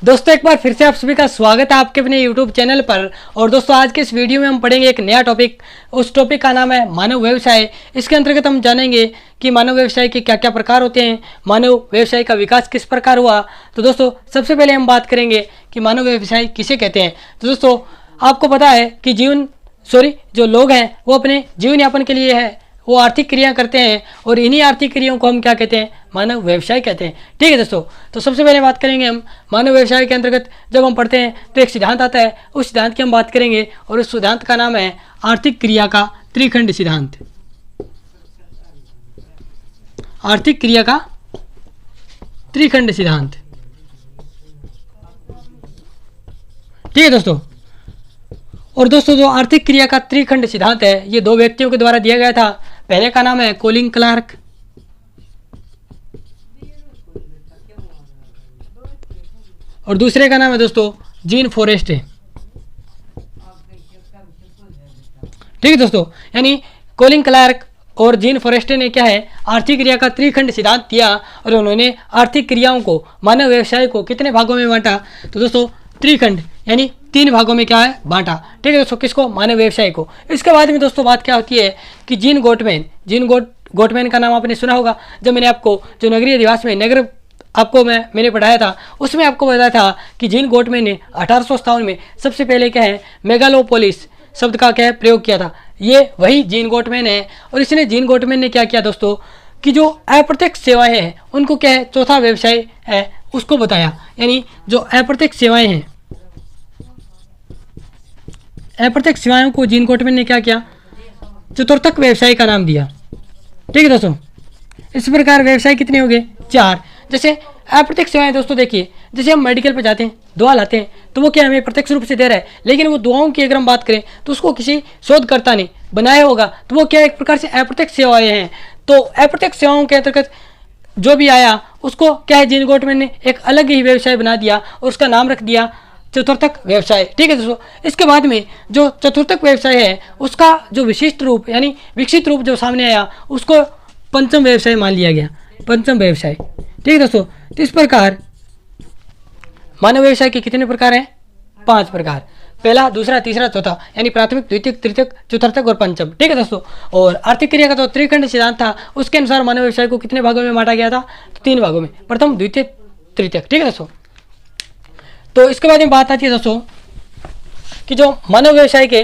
दोस्तों एक बार फिर से आप सभी का स्वागत है आपके अपने YouTube चैनल पर। और दोस्तों आज के इस वीडियो में हम पढ़ेंगे एक नया टॉपिक। उस टॉपिक का नाम है मानव व्यवसाय। इसके अंतर्गत हम जानेंगे कि मानव व्यवसाय के क्या क्या प्रकार होते हैं, मानव व्यवसाय का विकास किस प्रकार हुआ। तो दोस्तों सबसे पहले हम बात करेंगे कि मानव व्यवसाय किसे कहते हैं। तो दोस्तों आपको पता है कि जो लोग हैं वो अपने जीवन यापन के लिए है वो आर्थिक क्रिया करते हैं और इन्हीं आर्थिक क्रियाओं को हम क्या कहते हैं, मानव व्यवसाय कहते हैं। ठीक है दोस्तों, तो सबसे पहले बात करेंगे हम मानव व्यवसाय के अंतर्गत जब हम पढ़ते हैं तो एक सिद्धांत आता है, उस सिद्धांत की हम बात करेंगे और उस सिद्धांत का नाम है आर्थिक क्रिया का त्रिखंड सिद्धांत। आर्थिक क्रिया का त्रिखंड सिद्धांत। ठीक है दोस्तों, और दोस्तों जो आर्थिक क्रिया का त्रिखंड सिद्धांत है ये दो व्यक्तियों के द्वारा दिया गया था। पहले का नाम है कोलिन क्लार्क और दूसरे का नाम है दोस्तों जीन फॉरेस्ट है। ठीक है दोस्तों, यानी कोलिन क्लार्क और जीन फॉरेस्टे ने क्या है, आर्थिक क्रिया का त्रिखंड सिद्धांत दिया और उन्होंने आर्थिक क्रियाओं को, मानव व्यवसाय को कितने भागों में बांटा। तो दोस्तों त्रिखंड यानी 3 भागों में क्या है, बांटा। ठीक है दोस्तों, किसको, मानव व्यवसाय को। इसके बाद में दोस्तों बात क्या होती है कि जीन गोटमैन का नाम आपने सुना होगा। जब मैंने आपको जो नगरीय दिवस में नगर आपको मैंने पढ़ाया था उसमें आपको बताया था कि जीन गोटमैन ने 1857 में सबसे पहले क्या है, मेगालोपोलिस शब्द का क्या है प्रयोग किया था। ये वही जीन गोटमैन है। और इसने जीन गोटमैन ने क्या किया दोस्तों कि जो अप्रत्यक्ष सेवाएं हैं उनको क्या है, चौथा व्यवसाय है उसको बताया। यानी जो अप्रत्यक्ष सेवाएं हैं, अप्रत्यक्ष सेवाओं को जीन गोटमैन ने क्या किया, चतुर्थक व्यवसाय का नाम दिया। ठीक है दोस्तों, इस प्रकार व्यवसाय कितने हो गए, 4। जैसे अप्रत्यक्ष सेवाएं दोस्तों देखिए, जैसे हम मेडिकल पे जाते हैं, दवा लाते हैं तो वो क्या हमें प्रत्यक्ष रूप से दे रहा है, लेकिन वो दवाओं की अगर हम बात करें तो उसको किसी शोधकर्ता ने बनाया होगा, तो वो क्या एक प्रकार से अप्रत्यक्ष सेवाएं हैं। तो अप्रत्यक्ष सेवाओं के अंतर्गत जो भी आया उसको क्या है, जीन गोटमैन ने एक अलग ही व्यवसाय बना दिया और उसका नाम रख दिया चतुर्थक व्यवसाय। ठीक है दोस्तों, इसके बाद में जो चतुर्थक व्यवसाय है उसका जो विशिष्ट रूप यानी विकसित रूप जो सामने आया उसको पंचम व्यवसाय मान लिया गया, पंचम व्यवसाय। ठीक है दोस्तों, तो इस प्रकार मानव व्यवसाय के कितने प्रकार हैं, 5 प्रकार। पहला, दूसरा, तीसरा, चौथा, यानी प्राथमिक, द्वितीयक, तृतीयक, चतुर्थक और पंचम। ठीक है दोस्तों, और आर्थिक क्रिया का जो त्रिखंड सिद्धांत था उसके अनुसार मानव व्यवसाय को कितने भागों में बांटा गया था, तो 3 भागों में, प्रथम, द्वितीय, तृतीयक। ठीक है दोस्तों, तो इसके बाद में बात आती है दोस्तों कि जो मानव व्यवसाय के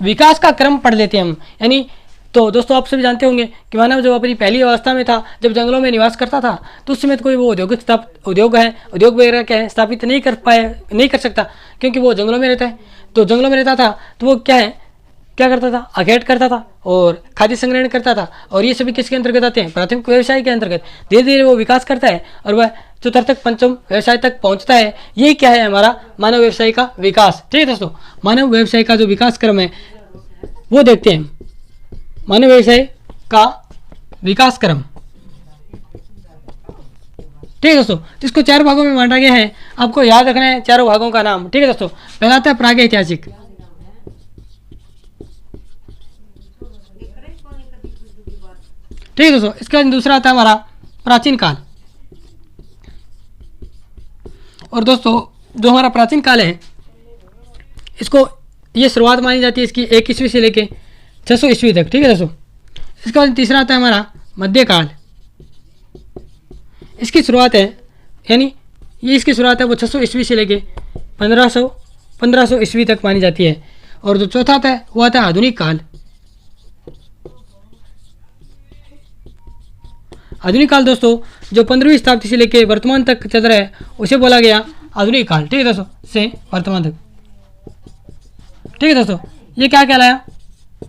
विकास का क्रम पढ़ लेते हैं हम। यानी तो दोस्तों आप सभी जानते होंगे कि मानव जब अपनी पहली अवस्था में था, जब जंगलों में निवास करता था, तो उस समय तो कोई वो उद्योग वगैरह क्या है स्थापित नहीं कर सकता, क्योंकि वो जंगलों में रहता है। तो जंगलों में रहता था तो वो क्या करता था, अखेट करता था और खाद्य संग्रहण करता था। और ये सभी किसके अंतर्गत आते हैं, प्राथमिक व्यवसाय के अंतर्गत। धीरे धीरे वो विकास करता है और वह चतुर्थक पंचम व्यवसाय तक पहुंचता है। यही क्या है, हमारा मानव व्यवसाय का विकास। ठीक है दोस्तों, मानव व्यवसाय का जो विकास क्रम है वो देखते हैं, मानव व्यवसाय का विकास क्रम। ठीक है दोस्तों, तो इसको 4 भागों में बांटा गया है, आपको याद रखना है चारों भागों का नाम। ठीक है दोस्तों, पहला आता है प्रागैतिहासिक। ठीक है दोस्तों, इसके बाद दूसरा आता है हमारा प्राचीन काल। और दोस्तों जो हमारा प्राचीन काल है इसको ये शुरुआत मानी जाती है इसकी 1 ईस्वी से लेके 600 ईस्वी तक। ठीक है दोस्तों, इसके बाद तीसरा आता है हमारा मध्यकाल। इसकी शुरुआत है, यानी ये इसकी शुरुआत है वो 600 ईस्वी से लेके 1500 ईस्वी तक मानी जाती है। और जो चौथा आता है वो आता है आधुनिक काल। आधुनिक काल दोस्तों जो 15वीं शताब्दी से लेके वर्तमान तक चल रहा है उसे बोला गया आधुनिक काल। ठीक है दोस्तों, से वर्तमान तक। ठीक है दोस्तों, ये क्या कहलाया,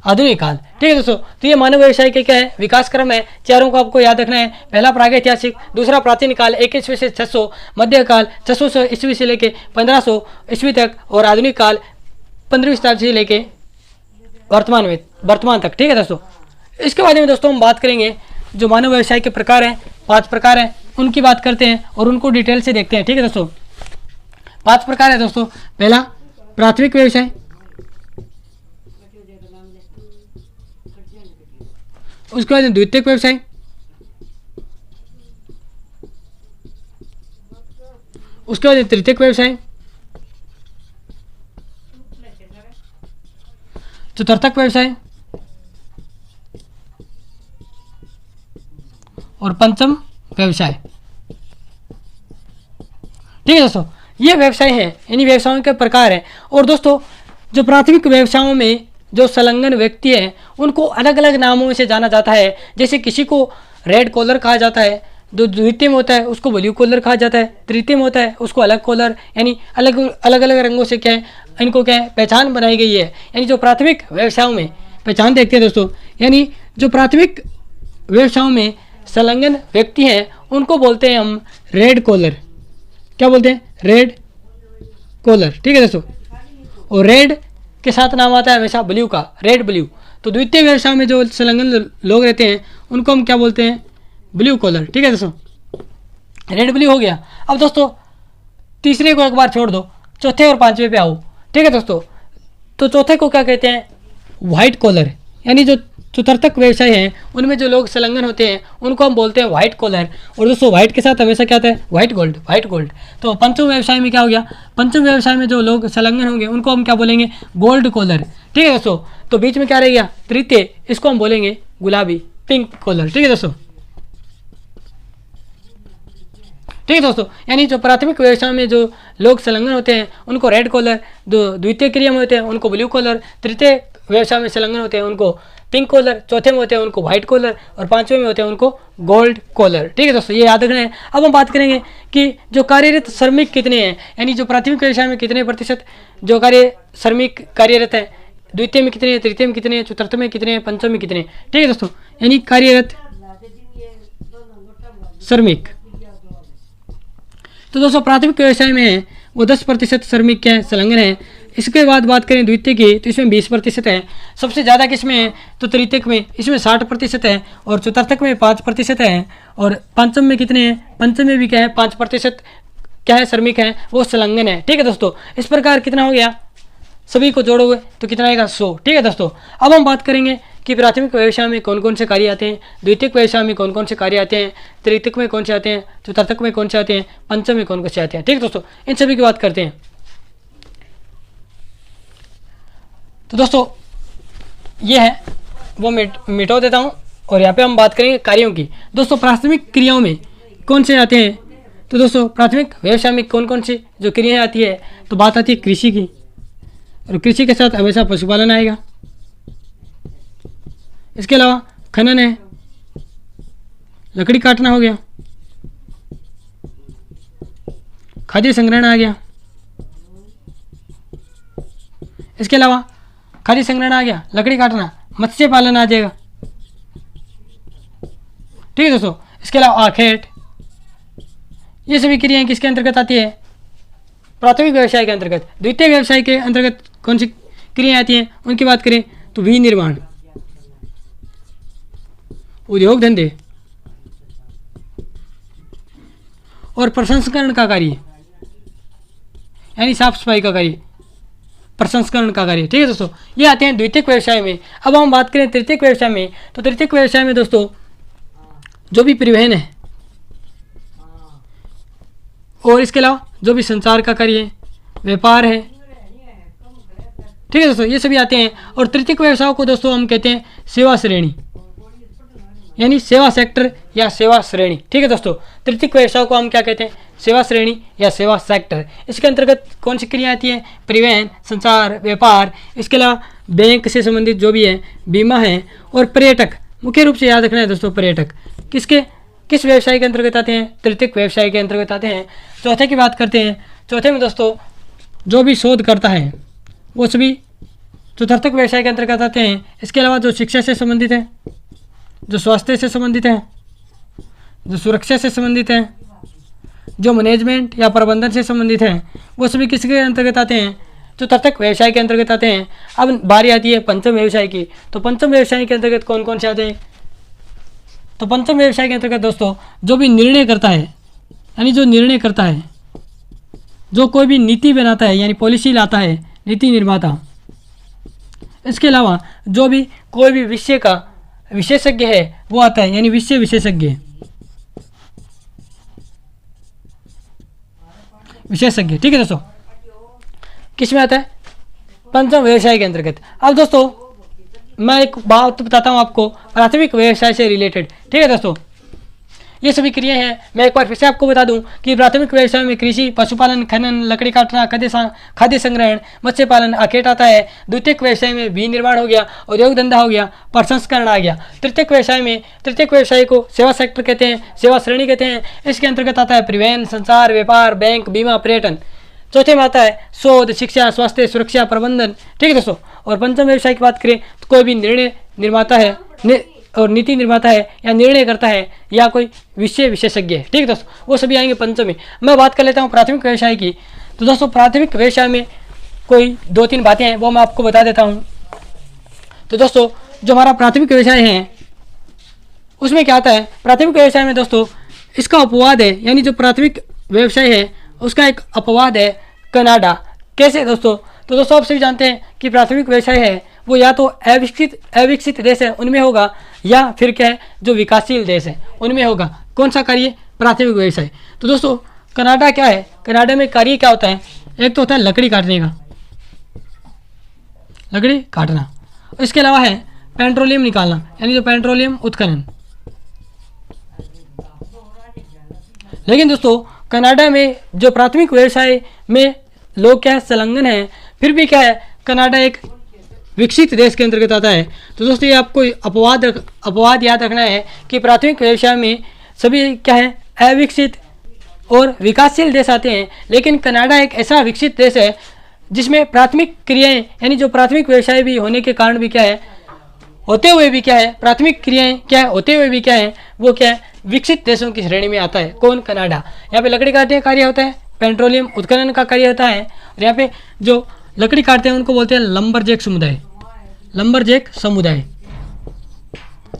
आधुनिक काल। ठीक है दोस्तों, तो ये मानव व्यवसाय के क्या है, विकास क्रम है। चारों को आपको याद रखना है। पहला प्रागैतिहासिक, दूसरा प्राचीन काल 1 ईस्वी से 600, मध्यकाल 600 ईस्वी से लेके 1500 ईस्वी तक, और आधुनिक काल 15वीं शताब्दी से लेके वर्तमान तक। ठीक है दोस्तों, इसके बारे में दोस्तों हम बात करेंगे जो मानव व्यवसाय के प्रकार हैं, 5 प्रकार हैं, उनकी बात करते हैं और उनको डिटेल से देखते हैं। ठीक है दोस्तों, 5 प्रकार है दोस्तों। पहला प्राथमिक व्यवसाय, उसके बाद द्वितीयक व्यवसाय, उसके बाद तृतीयक व्यवसाय, चतुर्थक व्यवसाय और पंचम व्यवसाय। ठीक है दोस्तों, ये व्यवसाय है, यानी व्यवसायों के प्रकार है। और दोस्तों जो प्राथमिक व्यवसायों में जो संलग्न व्यक्ति है उनको अलग अलग नामों से जाना जाता है। जैसे किसी को रेड कॉलर कहा जाता है, जो द्वितीय में होता है उसको ब्लू कॉलर कहा जाता है, तृतीय में होता है उसको अलग कॉलर, यानी अलग अलग अलग रंगों से क्या है इनको क्या है पहचान बनाई गई है। यानी जो प्राथमिक व्यवसायों में पहचान देखते हैं दोस्तों, यानी जो प्राथमिक व्यवसायों में संलग्न व्यक्ति हैं उनको बोलते हैं हम रेड कॉलर। क्या बोलते हैं? Red collar. ठीक है दोस्तों, और रेड के साथ नाम आता है हमेशा ब्लू का, रेड ब्लू। तो द्वितीय व्यवसाय में जो संलग्न लोग रहते हैं उनको हम क्या बोलते हैं? Blue collar. ठीक है दोस्तों, रेड ब्लू हो गया। अब दोस्तों तीसरे को एक बार छोड़ दो, चौथे और पांचवे पे आओ। ठीक है दोस्तों, तो चौथे को क्या कहते हैं? White collar. यानी जो चतुर्थक व्यवसाय हैं उनमें जो लोग संलग्न होते हैं उनको हम बोलते हैं व्हाइट कॉलर। और दोस्तों व्हाइट के साथ हमेशा क्या आता है? White gold, white gold. तो पंचम व्यवसाय में क्या हो गया? पंचम व्यवसाय में जो लोग संलग्न होंगे उनको हम क्या बोलेंगे? Gold collar. ठीक है दोस्तों, तो बीच में क्या रह गया? तृतीय, इसको हम बोलेंगे गुलाबी, पिंक कॉलर। ठीक है दोस्तों, ठीक है दोस्तों, यानी जो प्राथमिक व्यवसाय में जो लोग संलग्न होते हैं उनको रेड कॉलर, जो द्वितीय क्रिया में होते हैं उनको ब्लू कॉलर, तृतीय व्यवसाय में संलग्न होते हैं उनको पिंक कॉलर, चौथे में होते हैं उनको व्हाइट कॉलर और पांचवें में होते हैं उनको गोल्ड कॉलर। ठीक है दोस्तों, ये याद रखना है। अब हम बात करेंगे कि जो कार्यरत श्रमिक कितने हैं, यानी जो प्राथमिक व्यवसाय में कितने प्रतिशत जो श्रमिक कार्यरत है, द्वितीय में कितने हैं, तृतीय में कितने हैं, चतुर्थ में कितने हैं, पंचम में कितने हैं। ठीक है दोस्तों, यानी कार्यरत श्रमिक। तो दोस्तों प्राथमिक व्यवसाय में है वो 10% श्रमिक क्या है? संलग्न है। इसके बाद बात करें द्वितीय की, तो इसमें 20% है। सबसे ज़्यादा किसमें है? तो तृतीयक में, इसमें 60% है। और चतुर्थक में 5% है। और पंचम में कितने हैं? पंचम में भी क्या है? 5% क्या है? श्रमिक है, वो संलग्न है। ठीक है दोस्तों, इस प्रकार कितना हो गया? सभी को जोड़ोगे तो कितना आएगा? 100। ठीक है दोस्तों, अब हम बात करेंगे कि प्राथमिक व्यवसाय में कौन कौन से कार्य आते हैं, द्वितीयक व्यवसाय में कौन कौन से कार्य आते हैं, तृतीयक में कौन से आते हैं, चतुर्थक में कौन से आते हैं, पंचम में कौन कौन से आते हैं। ठीक है दोस्तों, इन सभी की बात करते हैं। तो दोस्तों ये है वो मिटो देता हूँ और यहाँ पे हम बात करेंगे कार्यों की। दोस्तों प्राथमिक क्रियाओं में कौन से आते हैं? तो दोस्तों प्राथमिक व्यवसाय में कौन कौन सी जो क्रियाएं आती है, तो बात आती है कृषि की, और कृषि के साथ हमेशा पशुपालन आएगा। इसके अलावा खनन है, लकड़ी काटना हो गया, खाद्य संग्रहण आ गया। इसके अलावा खाद्य संग्रहण आ गया, लकड़ी काटना, मत्स्य पालन आ जाएगा। ठीक है दोस्तों, इसके अलावा आखेट, ये सभी क्रियाएं किसके अंतर्गत आती है? प्राथमिक व्यवसाय के अंतर्गत। द्वितीय व्यवसाय के अंतर्गत कौन सी क्रियाएं आती हैं उनकी बात करें तो विनिर्माण, उद्योग धंधे और प्रसंस्करण का कार्य, यानी साफ सफाई का कार्य, प्रसंस्करण का कार्य। ठीक है दोस्तों, ये आते हैं द्वितीयक व्यवसाय में। अब हम बात करें तृतीयक व्यवसाय में, तो तृतीयक व्यवसाय में दोस्तों जो भी परिवहन है और इसके अलावा जो भी संचार का कार्य है, व्यापार है। ठीक है दोस्तों, ये सभी आते हैं। और तृतीयक व्यवसाय को दोस्तों हम कहते हैं सेवा श्रेणी, यानी सेवा सेक्टर या सेवा श्रेणी। ठीक है दोस्तों, तृतीयक व्यवसाय को हम क्या कहते हैं? सेवा श्रेणी या सेवा सेक्टर। इसके अंतर्गत कौन सी क्रियाएं आती हैं? परिवहन, संचार, व्यापार, इसके अलावा बैंक से संबंधित जो भी है, बीमा है और पर्यटक। मुख्य रूप से याद रखना है दोस्तों, पर्यटक किस व्यवसाय के अंतर्गत आते हैं? तृतीयक व्यवसाय के अंतर्गत आते हैं। चौथे की बात करते हैं। चौथे में दोस्तों जो भी शोध करता है वो सभी चतुर्थक व्यवसाय के अंतर्गत आते हैं। इसके अलावा जो शिक्षा से संबंधित है, जो स्वास्थ्य से संबंधित है, जो सुरक्षा से संबंधित है, जो मैनेजमेंट या प्रबंधन से संबंधित है, वो सभी किसके अंतर्गत आते हैं? चतुर्थक व्यवसाय के अंतर्गत आते हैं। अब बारी आती है पंचम व्यवसाय की। तो पंचम व्यवसाय के अंतर्गत कौन कौन से आते हैं? तो पंचम व्यवसाय के अंतर्गत दोस्तों जो भी निर्णय करता है, यानी जो निर्णय करता है, जो कोई भी नीति बनाता है, यानी पॉलिसी लाता है, नीति निर्माता। इसके अलावा जो भी कोई भी विषय का विशेषज्ञ है वो आता है, यानी विषय विशेषज्ञ। विशेषज्ञ। ठीक है दोस्तों, किस में आता है? पंचम व्यवसाय के अंतर्गत। अब दोस्तों मैं एक बात बताता हूँ आपको प्राथमिक व्यवसाय से रिलेटेड। ठीक है दोस्तों, ये सभी क्रियाएं हैं। मैं एक बार फिर से आपको बता दूं कि प्राथमिक व्यवसाय में कृषि, पशुपालन, खनन, लकड़ी काटना, खाद्य संग्रहण, मत्स्य पालन आखेट आता है। द्वितीयक व्यवसाय में बीज निर्माण हो गया, उद्योग धंधा हो गया, प्रसंस्करण आ गया। तृतीयक व्यवसाय को सेवा सेक्टर कहते हैं, सेवा श्रेणी कहते हैं। इसके अंतर्गत आता है परिवहन, संचार, व्यापार, बैंक, बीमा, पर्यटन। चौथे में आता है शोध, शिक्षा, स्वास्थ्य, सुरक्षा, प्रबंधन। ठीक है दोस्तों, और पंचम व्यवसाय की बात करें तो कोई भी निर्णय निर्माता है और नीति निर्माता है या निर्णय करता है या कोई विषय विशेषज्ञ है। ठीक है दोस्तों, वो सभी आएंगे पंचम में। मैं बात कर लेता हूँ प्राथमिक व्यवसाय की। तो दोस्तों प्राथमिक व्यवसाय में कोई 2-3 बातें हैं, वो मैं आपको बता देता हूँ। तो दोस्तों जो हमारा प्राथमिक व्यवसाय है उसमें क्या आता है? प्राथमिक व्यवसाय में दोस्तों इसका अपवाद है, यानी जो प्राथमिक व्यवसाय है उसका एक अपवाद है कनाडा। कैसे दोस्तों? तो दोस्तों आप सभी जानते हैं कि प्राथमिक व्यवसाय है वो या तो अविकसित देश है उनमें होगा, या फिर क्या है जो विकासशील देश है उनमें होगा। कौन सा कार्य? प्राथमिक व्यवसाय। तो दोस्तों कनाडा क्या है? कनाडा में कार्य क्या होता है? एक तो होता है लकड़ी काटने का, लकड़ी काटना। इसके अलावा है पेट्रोलियम निकालना, यानी जो पेट्रोलियम उत्खनन। लेकिन दोस्तों कनाडा में जो प्राथमिक व्यवसाय में लोग क्या है संलग्न है, फिर भी क्या है कनाडा एक विकसित देश के अंतर्गत आता है। तो दोस्तों ये आपको अपवाद याद रखना है कि प्राथमिक व्यवसाय में सभी क्या है अविकसित और विकासशील देश आते हैं, लेकिन कनाडा एक ऐसा विकसित देश है जिसमें प्राथमिक क्रियाएं, यानी जो प्राथमिक व्यवसाय भी होने के कारण भी क्या है होते हुए भी क्या है प्राथमिक क्रियाएं क्या है होते हुए भी क्या है वो क्या है विकसित देशों की श्रेणी में आता है। कौन? कनाडा। यहाँ पे लकड़ी काटने का कार्य होता है, पेट्रोलियम उत्खनन का कार्य होता है, और यहाँ पे जो लकड़ी काटते हैं उनको बोलते हैं लंबरजैक समुदाय, लंबरजैक समुदाय।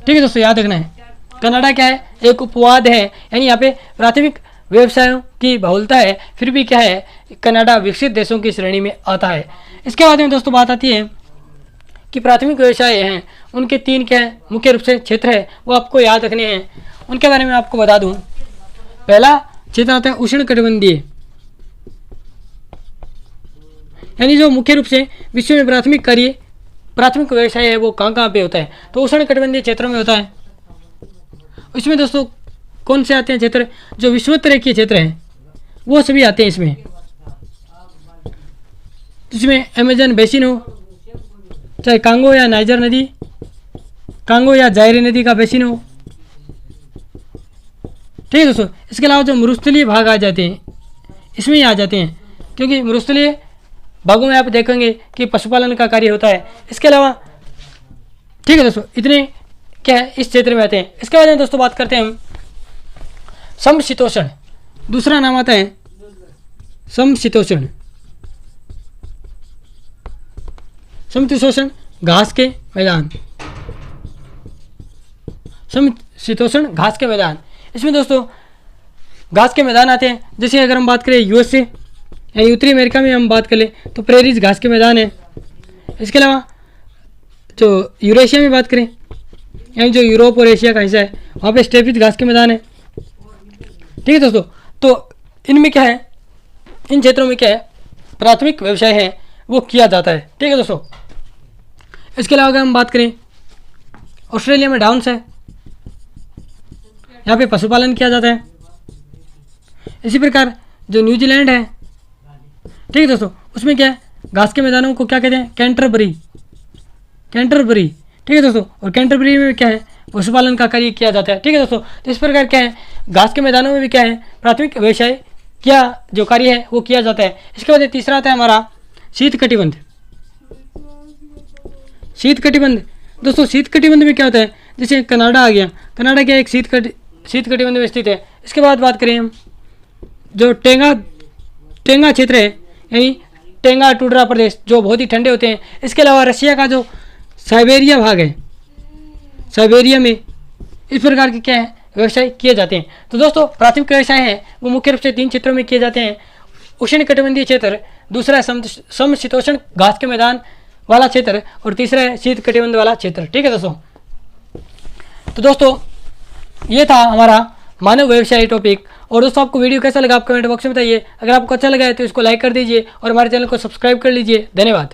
ठीक है दोस्तों, याद रखना है कनाडा क्या है एक उपवाद है, यानी यहाँ पे प्राथमिक व्यवसायों की बहुलता है, फिर भी क्या है कनाडा विकसित देशों की श्रेणी में आता है। इसके बाद में दोस्तों बात आती है कि प्राथमिक व्यवसाय हैं उनके 3 क्या है मुख्य रूप से क्षेत्र है, वो आपको याद रखने हैं। उनके बारे में आपको बता दूं। पहला क्षेत्र आता है उष्णकटिबंधीय, यानी जो मुख्य रूप से विश्व में प्राथमिक व्यवसाय है वो कहाँ पे होता है? तो उष्णकटिबंधीय क्षेत्रों में होता है। इसमें दोस्तों कौन से आते हैं क्षेत्र? जो विषुवत-रेखीय क्षेत्र हैं वो सभी आते हैं इसमें। इसमें अमेजन बेसिन हो, चाहे कांगो या नाइजर नदी, कांगो या जायरी नदी का बेसिन हो। ठीक है दोस्तों, इसके अलावा जो मरुस्थलीय भाग आ जाते हैं इसमें ही आ जाते हैं, क्योंकि मरुस्थलीय भागों में आप देखेंगे कि पशुपालन का कार्य होता है। इसके अलावा ठीक है दोस्तों इतने क्या है इस क्षेत्र में आते हैं। इसके बाद में दोस्तों बात करते हैं हम समशीतोष्ण, दूसरा नाम आता है समशीतोष्ण। समशीतोष्ण घास के मैदान, समशीतोष्ण घास के मैदान। इसमें दोस्तों घास के मैदान आते हैं। जैसे अगर हम बात करें यूएसए यानी उत्तरी अमेरिका में हम बात करें तो प्रेरीज घास के मैदान है। इसके अलावा जो यूरेशिया में बात करें यानी जो यूरोप और एशिया का हिस्सा है वहाँ पे स्टेपिज घास के मैदान है। ठीक है दोस्तों, तो इनमें क्या है इन क्षेत्रों में क्या है प्राथमिक व्यवसाय है वो किया जाता है। ठीक है दोस्तों, इसके अलावा अगर हम बात करें ऑस्ट्रेलिया में डाउन्स है, यहाँ पे पशुपालन किया जाता है। इसी प्रकार जो न्यूजीलैंड है ठीक है दोस्तों उसमें क्या है घास के मैदानों को क्या कहते हैं कैंटरबरी। ठीक है दोस्तों, और कैंटरबरी में क्या है पशुपालन का कार्य किया जाता है। ठीक है दोस्तों, तो इस प्रकार क्या है घास के मैदानों में भी क्या है प्राथमिक व्यवसाय क्या जो कार्य है वो किया जाता है। इसके बाद तीसरा आता है हमारा शीत कटिबंध। दोस्तों शीत कटिबंध में क्या होता है जैसे कनाडा आ गया, कनाडा क्या एक शीत कटिबंध में स्थित है। इसके बाद बात करें हम जो टेंगा क्षेत्र है यानी टेंगा टुंड्रा प्रदेश जो बहुत ही ठंडे होते हैं। इसके अलावा रशिया का जो साइबेरिया भाग है, साइबेरिया में इस प्रकार के क्या है व्यवसाय किए जाते हैं। तो दोस्तों प्राथमिक व्यवसाय है वो मुख्य रूप से 3 क्षेत्रों में किए जाते हैं। उष्णकटिबंधीय क्षेत्र, दूसरा समशीतोष्ण घास के मैदान वाला क्षेत्र, और तीसरा है शीत कटिबंध वाला क्षेत्र। ठीक है दोस्तों, तो दोस्तों ये था हमारा मानव व्यवसाय टॉपिक। और दोस्तों आपको वीडियो कैसा लगा आप कमेंट बॉक्स में बताइए। अगर आपको अच्छा लगा है तो इसको लाइक कर दीजिए और हमारे चैनल को सब्सक्राइब कर लीजिए। धन्यवाद।